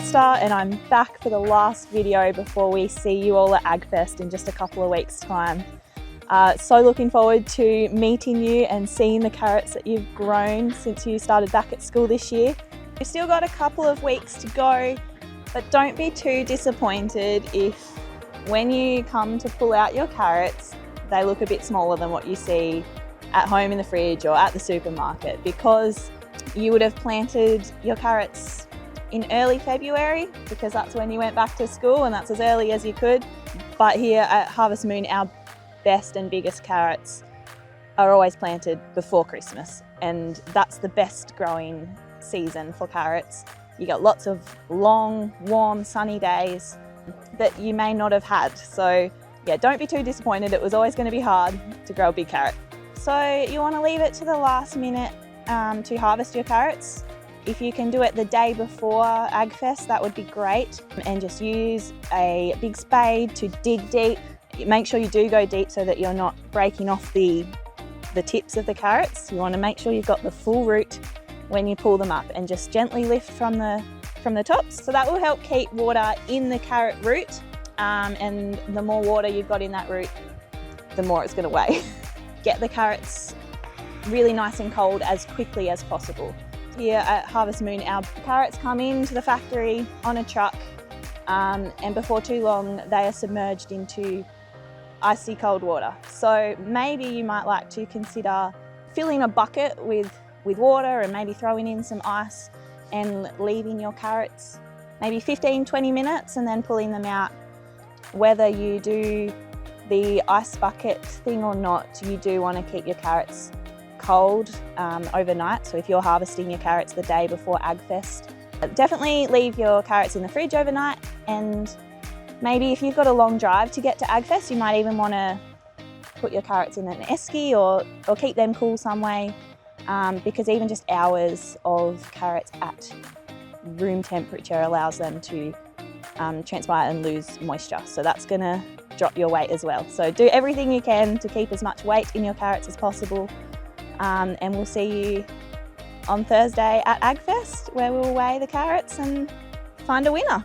Esther, and I'm back for the last video before we see you all at AGFEST in just a couple of weeks' time. So looking forward to meeting you and seeing the carrots that you've grown since you started back at school this year. You've still got a couple of weeks to go, but don't be too disappointed if when you come to pull out your carrots, they look a bit smaller than what you see at home in the fridge or at the supermarket, because you would have planted your carrots in early February because that's when you went back to school and that's as early as you could. But here at Harvest Moon, our best and biggest carrots are always planted before Christmas, and that's the best growing season for carrots. You get lots of long, warm, sunny days that you may not have had. So yeah, don't be too disappointed. It was always going to be hard to grow a big carrot. So you want to leave it to the last minute to harvest your carrots. If you can do it the day before AGFEST, that would be great. And just use a big spade to dig deep. Make sure you do go deep so that you're not breaking off the tips of the carrots. You want to make sure you've got the full root when you pull them up, and just gently lift from the tops. So that will help keep water in the carrot root, and the more water you've got in that root, the more it's going to weigh. Get the carrots really nice and cold as quickly as possible. Here at Harvest Moon, our carrots come into the factory on a truck, and before too long they are submerged into icy cold water. So maybe you might like to consider filling a bucket with water and maybe throwing in some ice and leaving your carrots maybe 15-20 minutes and then pulling them out. Whether you do the ice bucket thing or not, you do want to keep your carrots cold overnight. So if you're harvesting your carrots the day before AGFEST, definitely leave your carrots in the fridge overnight. And maybe if you've got a long drive to get to AGFEST, you might even want to put your carrots in an esky or keep them cool some way, because even just hours of carrots at room temperature allows them to transpire and lose moisture. So that's going to drop your weight as well. So do everything you can to keep as much weight in your carrots as possible. And we'll see you on Thursday at AGFEST, where we'll weigh the carrots and find a winner.